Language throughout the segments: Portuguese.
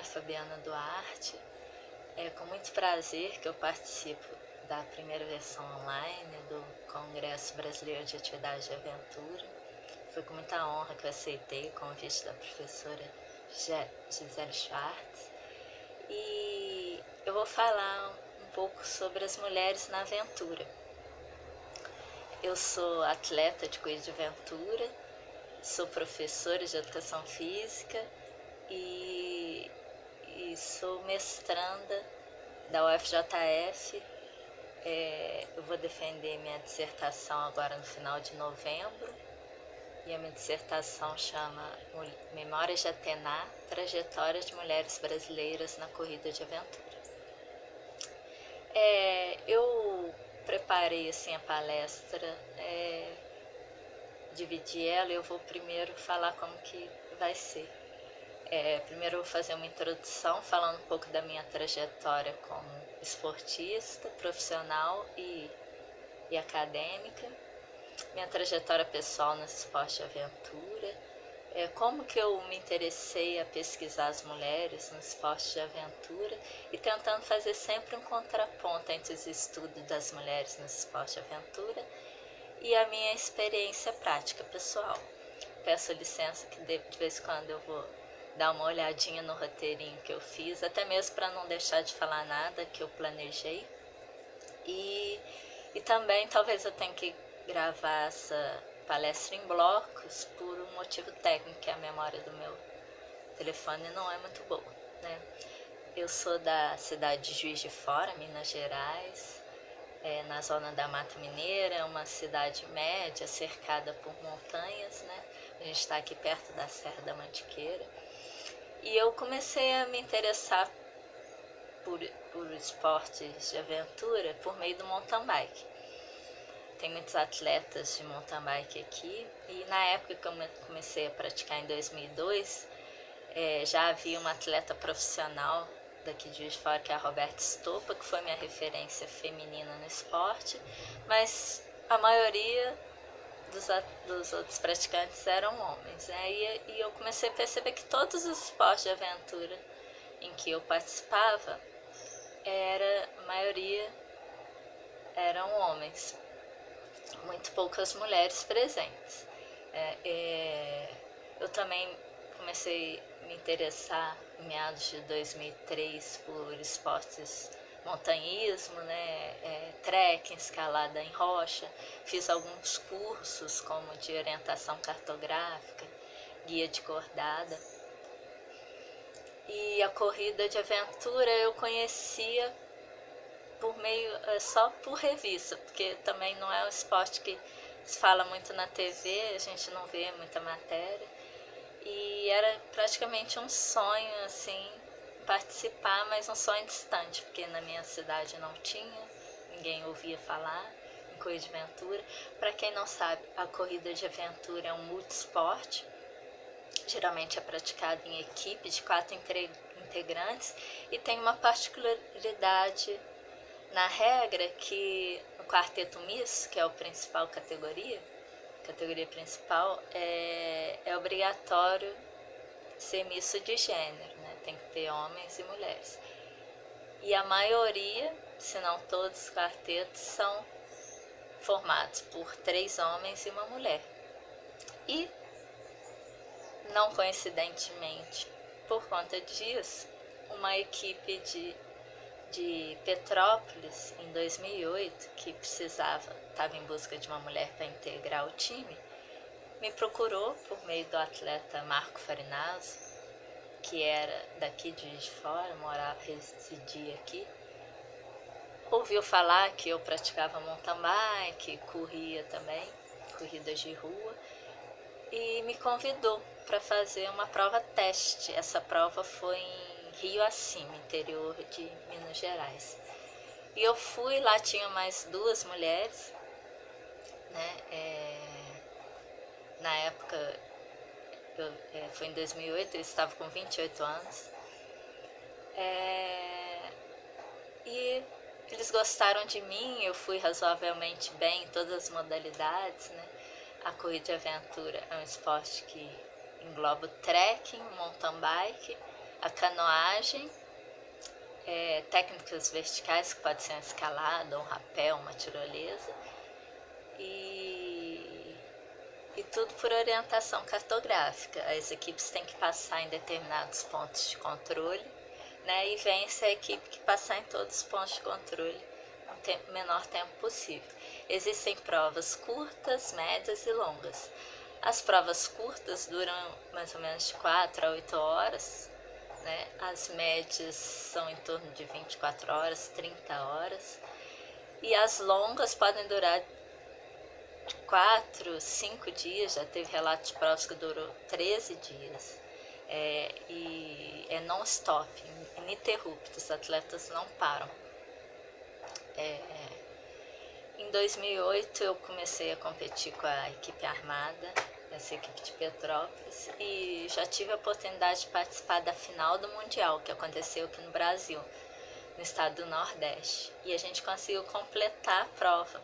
é Fabiana Duarte. É com muito prazer que eu participo da primeira versão online do Congresso Brasileiro de Atividade de Aventura. Foi com muita honra que eu aceitei o convite da professora Gisele Schwartz. E eu vou falar um pouco sobre as mulheres na aventura. Eu sou atleta de corrida de aventura, sou professora de educação física e sou mestranda da UFJF. Eu vou defender minha dissertação agora no final de novembro, e a minha dissertação chama Memórias de Atena, Trajetória de Mulheres Brasileiras na Corrida de Aventura. Eu preparei assim a palestra, dividi ela e eu vou primeiro falar como que vai ser. Primeiro eu vou fazer uma introdução falando um pouco da minha trajetória como esportista, profissional e acadêmica, minha trajetória pessoal no esporte de aventura, como que eu me interessei a pesquisar as mulheres no esporte de aventura e tentando fazer sempre um contraponto entre os estudos das mulheres no esporte de aventura e a minha experiência prática pessoal. Peço licença que de vez em quando eu vou dar uma olhadinha no roteirinho que eu fiz, até mesmo para não deixar de falar nada que eu planejei. E também talvez eu tenha que gravar essa palestra em blocos por um motivo técnico, que a memória do meu telefone não é muito boa, né? Eu sou da cidade de Juiz de Fora, Minas Gerais, na zona da Mata Mineira, uma cidade média, cercada por montanhas, né? A gente está aqui perto da Serra da Mantiqueira. E eu comecei a me interessar por esportes de aventura por meio do mountain bike. Tem muitos atletas de mountain bike aqui, e na época que eu comecei a praticar em 2002, já havia uma atleta profissional daqui de Juiz de Fora, que é a Roberta Stoppa, que foi minha referência feminina no esporte, mas a maioria dos outros praticantes eram homens, né? E eu comecei a perceber que todos os esportes de aventura em que eu participava, a maioria eram homens, muito poucas mulheres presentes. Eu também comecei a me interessar em meados de 2003 por esportes montanhismo, né, trekking, escalada em rocha. Fiz alguns cursos como de orientação cartográfica, guia de cordada. E a corrida de aventura eu conhecia só por revista, porque também não é um esporte que se fala muito na TV, a gente não vê muita matéria. E era praticamente um sonho, assim, participar, mas um sonho distante, porque na minha cidade não tinha, ninguém ouvia falar em corrida de aventura. Para quem não sabe, a corrida de aventura é um multisporte, geralmente é praticado em equipe de 4 integrantes e tem uma particularidade na regra que no quarteto misto, que é a principal categoria principal, é obrigatório ser misto de gênero, né? Tem que ter homens e mulheres. E a maioria, se não todos os quartetos, são formados por 3 homens e uma mulher. E, não coincidentemente, por conta disso, uma equipe de Petrópolis, em 2008, que estava em busca de uma mulher para integrar o time, me procurou por meio do atleta Marco Farinazzo, que era daqui de Juiz de Fora, residia aqui. Ouviu falar que eu praticava mountain bike, corria também, corridas de rua, e me convidou para fazer uma prova teste. Essa prova foi em Rio Acima, interior de Minas Gerais. E eu fui, lá tinha mais 2 mulheres, né? Na época, foi em 2008, eles estavam com 28 anos. E eles gostaram de mim, eu fui razoavelmente bem em todas as modalidades, né? A corrida de aventura é um esporte que engloba o trekking, mountain bike, a canoagem, técnicas verticais, que pode ser uma escalada, um rapel, uma tirolesa, e tudo por orientação cartográfica. As equipes têm que passar em determinados pontos de controle, né, e vence a equipe que passar em todos os pontos de controle no menor tempo possível. Existem provas curtas, médias e longas. As provas curtas duram mais ou menos de 4 a 8 horas, né? As médias são em torno de 24 horas, 30 horas. E as longas podem durar de 4, 5 dias. Já teve relato de provas que durou 13 dias. E é non-stop, ininterrupto, os atletas não param. Em 2008 eu comecei a competir com a equipe armada, essa equipe de Petrópolis, e já tive a oportunidade de participar da final do Mundial, que aconteceu aqui no Brasil, no estado do Nordeste. E a gente conseguiu completar a prova.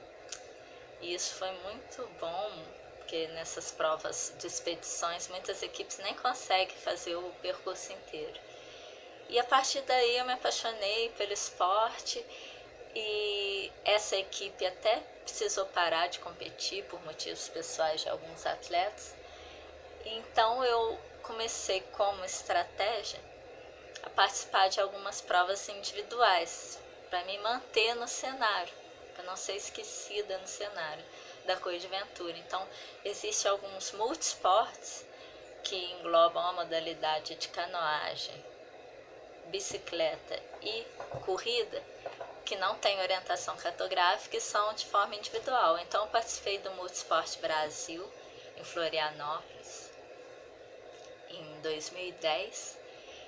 E isso foi muito bom, porque nessas provas de expedições muitas equipes nem conseguem fazer o percurso inteiro. E a partir daí eu me apaixonei pelo esporte, e essa equipe até precisou parar de competir por motivos pessoais de alguns atletas. Então eu comecei como estratégia a participar de algumas provas individuais para me manter no cenário, para não ser esquecida no cenário da corrida de aventura. Então existem alguns multisportes que englobam a modalidade de canoagem, bicicleta e corrida, que não tem orientação cartográfica e são de forma individual. Então eu participei do Multisport Brasil em Florianópolis em 2010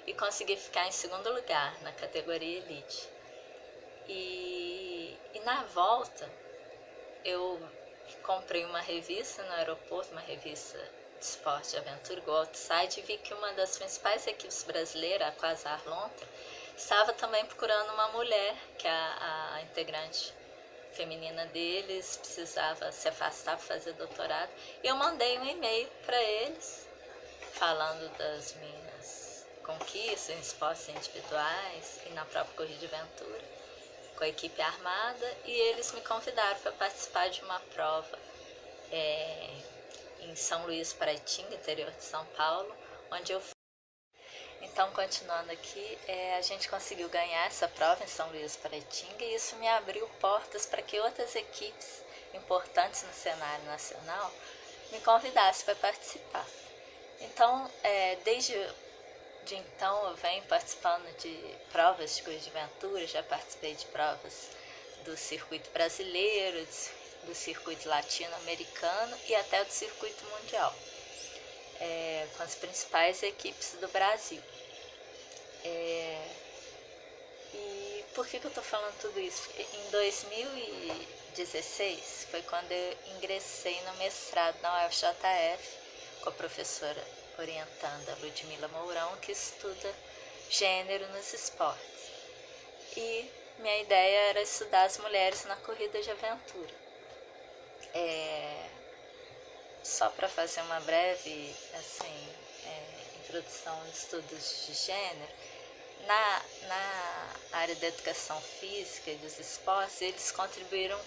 e consegui ficar em segundo lugar na categoria Elite. E na volta eu comprei uma revista no aeroporto, uma revista de esporte de aventura, igual Outside, e vi que uma das principais equipes brasileiras, a Quasar Lontra, estava também procurando uma mulher, que a integrante feminina deles precisava se afastar para fazer doutorado. E eu mandei um e-mail para eles, falando das minhas conquistas em esportes individuais e na própria corrida de aventura, com a equipe armada, e eles me convidaram para participar de uma prova em São Luís, Paraitinga, interior de São Paulo, onde eu fui. Então, continuando aqui, a gente conseguiu ganhar essa prova em São Luís, Paraitinga, e isso me abriu portas para que outras equipes importantes no cenário nacional me convidassem para participar. Então, desde então, eu venho participando de provas de corrida de aventura, já participei de provas do circuito brasileiro, do circuito latino-americano e até do circuito mundial, com as principais equipes do Brasil. E por que eu estou falando tudo isso? Em 2016 foi quando eu ingressei no mestrado na UFJF com a professora orientanda Ludmila Mourão, que estuda gênero nos esportes. E minha ideia era estudar as mulheres na corrida de aventura. Só para fazer uma breve introdução aos estudos de gênero, na área da educação física e dos esportes, eles contribuíram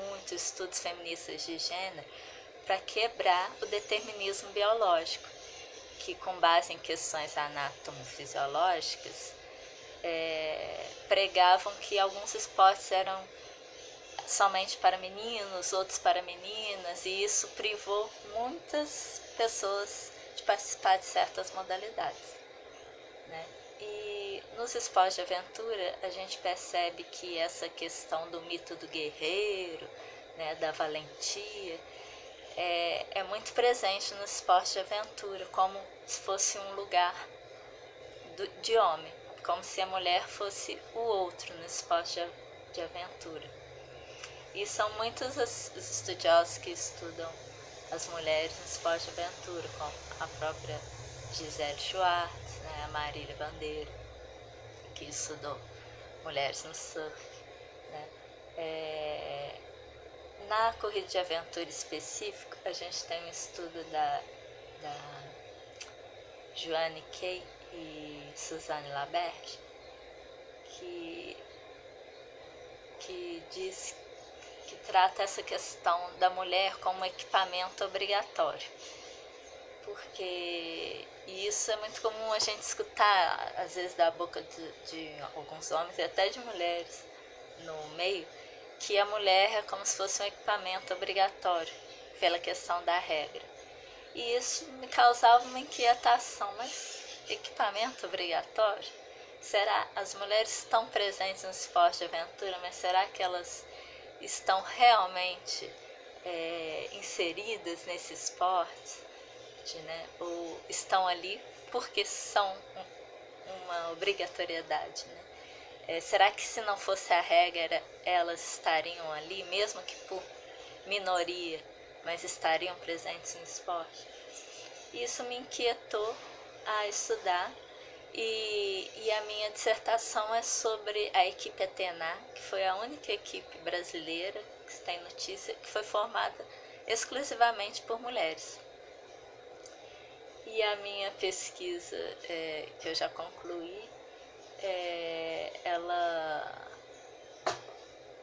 muito, estudos feministas de gênero, para quebrar o determinismo biológico, que com base em questões anatomofisiológicas, pregavam que alguns esportes eram somente para meninos, outros para meninas, e isso privou muitas pessoas de participar de certas modalidades, né? E nos esportes de aventura a gente percebe que essa questão do mito do guerreiro, né, da valentia, é muito presente no esporte de aventura, como se fosse um lugar de homem, como se a mulher fosse o outro no esporte de aventura. E são muitos os estudiosos que estudam as mulheres no esporte de aventura, como a própria Gisele Schwartz, né, a Marília Bandeira, que estudou mulheres no surf, né. Na corrida de aventura específico, a gente tem um estudo da Joanne Kay e Suzanne Laberte, que diz que trata essa questão da mulher como equipamento obrigatório. Porque isso é muito comum a gente escutar, às vezes, da boca de alguns homens e até de mulheres no meio, que a mulher é como se fosse um equipamento obrigatório, pela questão da regra. E isso me causava uma inquietação, mas equipamento obrigatório? Será que as mulheres estão presentes no esporte de aventura, mas será que elas estão realmente inseridas nesse esporte? Né? Ou estão ali porque são uma obrigatoriedade? Né? Será que se não fosse a regra, elas estariam ali, mesmo que por minoria, mas estariam presentes no esporte? Isso me inquietou a estudar, e a minha dissertação é sobre a equipe Atena, que foi a única equipe brasileira que se tem notícia que foi formada exclusivamente por mulheres. E a minha pesquisa, que eu já concluí,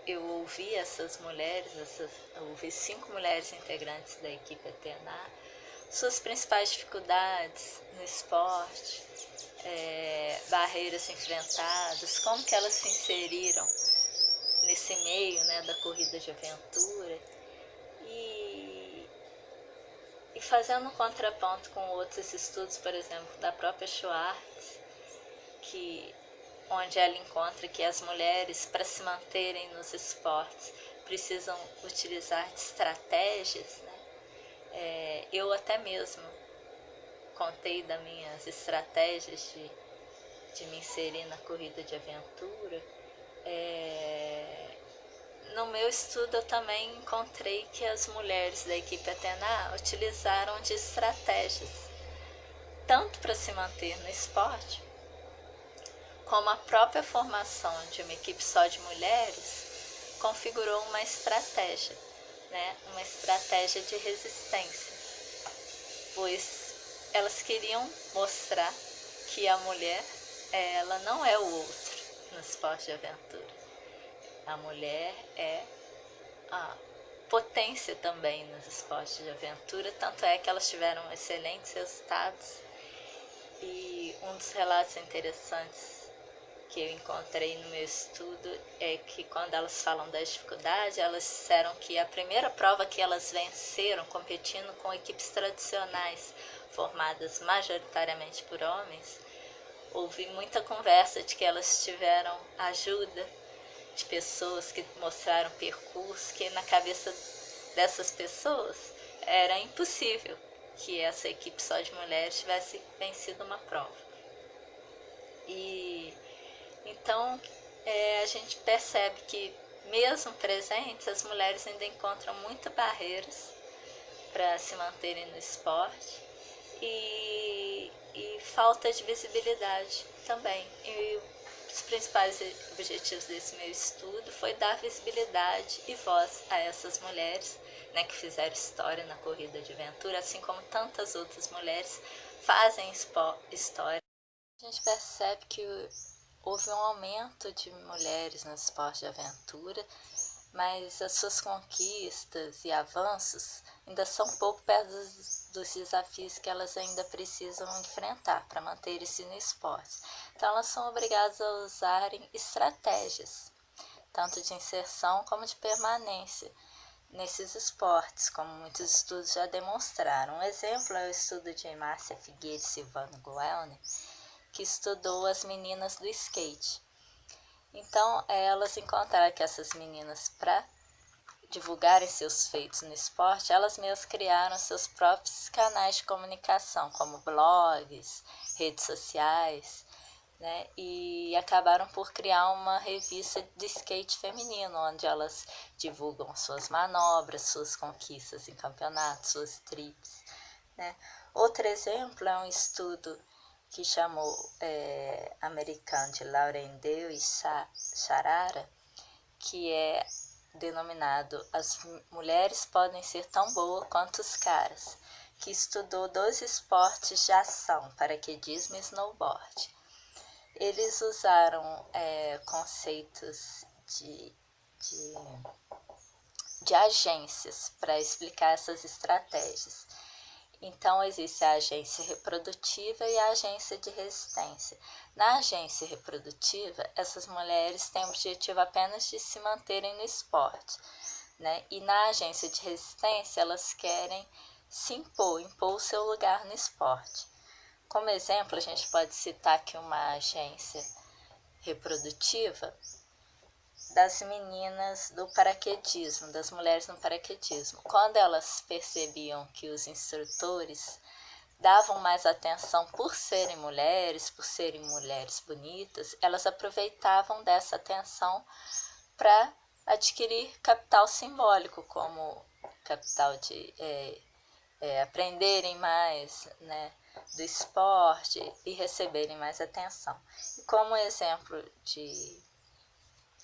eu ouvi essas mulheres, eu ouvi 5 mulheres integrantes da equipe Atena, suas principais dificuldades no esporte, barreiras enfrentadas, como que elas se inseriram nesse meio, né, da corrida de aventura, e fazendo um contraponto com outros estudos, por exemplo, da própria Schwartz, onde ela encontra que as mulheres, para se manterem nos esportes, precisam utilizar de estratégias, né? Eu até mesmo contei das minhas estratégias de me inserir na corrida de aventura. No meu estudo eu também encontrei que as mulheres da equipe Atena utilizaram de estratégias, tanto para se manter no esporte, como a própria formação de uma equipe só de mulheres configurou uma estratégia, né? Uma estratégia de resistência, pois elas queriam mostrar que a mulher, ela não é o outro no esporte de aventura. A mulher é a potência também nos esportes de aventura, tanto é que elas tiveram excelentes resultados. E um dos relatos interessantes que eu encontrei no meu estudo é que, quando elas falam das dificuldades, elas disseram que a primeira prova que elas venceram competindo com equipes tradicionais formadas majoritariamente por homens, houve muita conversa de que elas tiveram ajuda de pessoas que mostraram percurso, que na cabeça dessas pessoas era impossível que essa equipe só de mulheres tivesse vencido uma prova. E então a gente percebe que, mesmo presentes, as mulheres ainda encontram muitas barreiras para se manterem no esporte, e falta de visibilidade também. E os principais objetivos desse meu estudo foi dar visibilidade e voz a essas mulheres, né, que fizeram história na corrida de aventura, assim como tantas outras mulheres fazem história. A gente percebe que houve um aumento de mulheres no esporte de aventura, mas as suas conquistas e avanços ainda são pouco perto dos desafios que elas ainda precisam enfrentar para manter-se no esporte. Então elas são obrigadas a usarem estratégias, tanto de inserção como de permanência nesses esportes, como muitos estudos já demonstraram. Um exemplo é o estudo de Márcia Figueiredo e Silvana Guelner, que estudou as meninas do skate. Então, elas encontraram que essas meninas, para divulgarem seus feitos no esporte, elas mesmas criaram seus próprios canais de comunicação, como blogs, redes sociais, né? E acabaram por criar uma revista de skate feminino, onde elas divulgam suas manobras, suas conquistas em campeonatos, suas trips, né? Outro exemplo é um estudo que chamou americano de Lauren Dale e Charara, que é denominado As Mulheres Podem Ser Tão Boas Quanto os Caras, que estudou 2 esportes de ação, paraquedismo e snowboard. eles usaram conceitos de agências para explicar essas estratégias. Então, existe a agência reprodutiva e a agência de resistência. Na agência reprodutiva, essas mulheres têm o objetivo apenas de se manterem no esporte, né? E na agência de resistência, elas querem se impor o seu lugar no esporte. Como exemplo, a gente pode citar aqui uma agência reprodutiva das meninas do paraquedismo, das mulheres no paraquedismo. Quando elas percebiam que os instrutores davam mais atenção por serem mulheres bonitas, elas aproveitavam dessa atenção para adquirir capital simbólico, como capital de aprenderem mais, né, do esporte e receberem mais atenção. E como exemplo de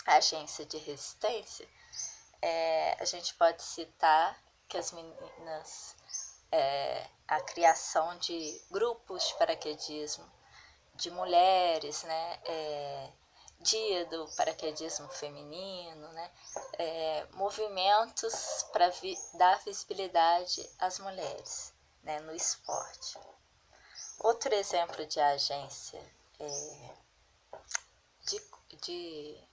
agência de resistência, a gente pode citar que as meninas, a criação de grupos de paraquedismo de mulheres, né, dia do paraquedismo feminino, né, movimentos para dar visibilidade às mulheres, né, no esporte. Outro exemplo de agência de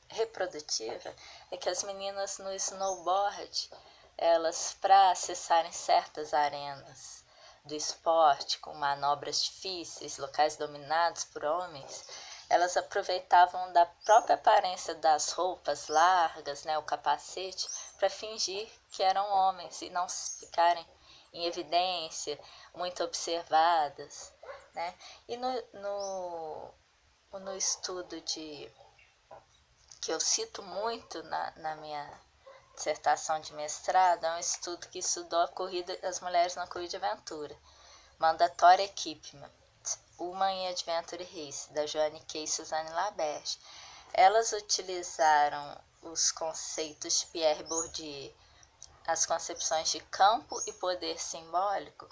reprodutiva é que as meninas no snowboard, elas, para acessarem certas arenas do esporte, com manobras difíceis, locais dominados por homens, elas aproveitavam da própria aparência das roupas largas, né, o capacete, para fingir que eram homens e não ficarem em evidência, muito observadas, né? E no estudo que eu cito muito na minha dissertação de mestrado, é um estudo que estudou as mulheres na corrida de aventura, Mandatory Equipment, Women in Adventure Race, da Joanne Kay e Suzanne Laberge. Elas utilizaram os conceitos de Pierre Bourdieu, as concepções de campo e poder simbólico,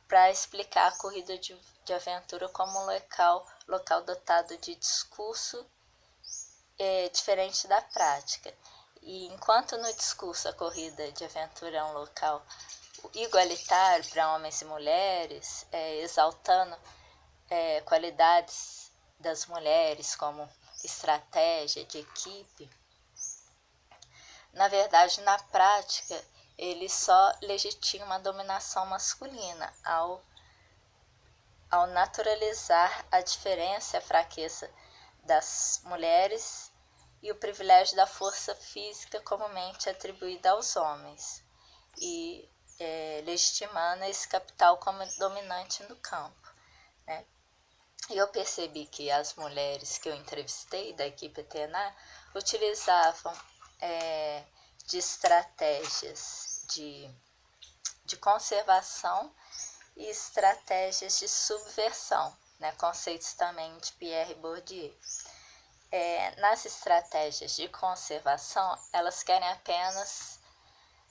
para explicar a corrida de aventura como um local dotado de discurso diferente da prática. E enquanto no discurso a corrida de aventura é um local igualitário para homens e mulheres, exaltando qualidades das mulheres como estratégia de equipe, na verdade, na prática, ele só legitima uma dominação masculina ao naturalizar a diferença e a fraqueza das mulheres e o privilégio da força física comumente atribuída aos homens, e legitimando esse capital como dominante no campo, né? E eu percebi que as mulheres que eu entrevistei da equipe TNA utilizavam de estratégias de conservação e estratégias de subversão, né? Conceitos também de Pierre Bourdieu. Nas estratégias de conservação, elas querem apenas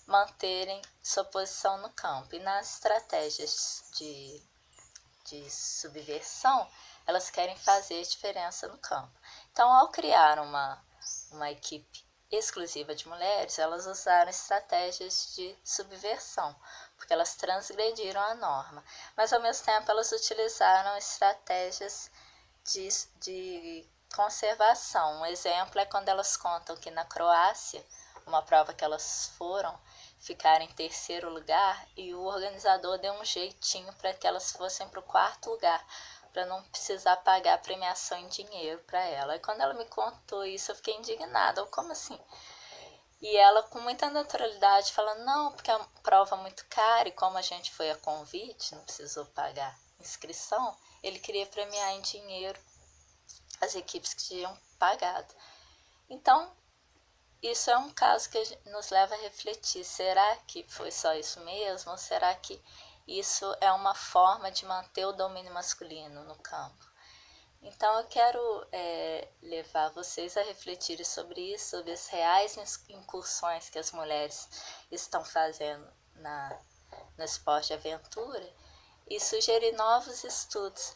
manterem sua posição no campo, e nas estratégias de subversão, elas querem fazer diferença no campo. Então, ao criar uma equipe exclusiva de mulheres, elas usaram estratégias de subversão, porque elas transgrediram a norma, mas ao mesmo tempo elas utilizaram estratégias de conservação. Um exemplo é quando elas contam que na Croácia, uma prova que elas foram, ficaram em terceiro lugar, e o organizador deu um jeitinho para que elas fossem para o quarto lugar, para não precisar pagar a premiação em dinheiro para ela. E quando ela me contou isso, eu fiquei indignada. Como assim? E ela, com muita naturalidade, falando, não, porque a prova é muito cara, e como a gente foi a convite, não precisou pagar inscrição, ele queria premiar em dinheiro as equipes que tinham pagado. Então, isso é um caso que nos leva a refletir, será que foi só isso mesmo? Ou será que isso é uma forma de manter o domínio masculino no campo? Então, eu quero levar vocês a refletirem sobre isso, sobre as reais incursões que as mulheres estão fazendo no esporte de aventura, e sugerir novos estudos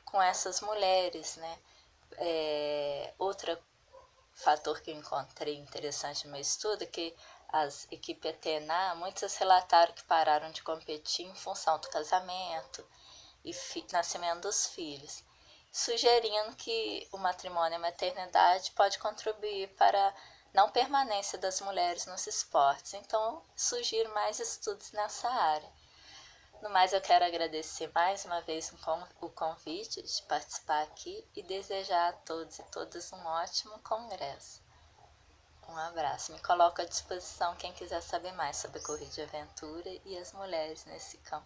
com essas mulheres, né? Outro fator que eu encontrei interessante no meu estudo é que as equipes ETNA, muitas relataram que pararam de competir em função do casamento e nascimento dos filhos, sugerindo que o matrimônio e a maternidade pode contribuir para a não permanência das mulheres nos esportes. Então, sugiro mais estudos nessa área. No mais, eu quero agradecer mais uma vez o convite de participar aqui e desejar a todos e todas um ótimo congresso. Um abraço. Me coloco à disposição quem quiser saber mais sobre corrida de aventura e as mulheres nesse campo.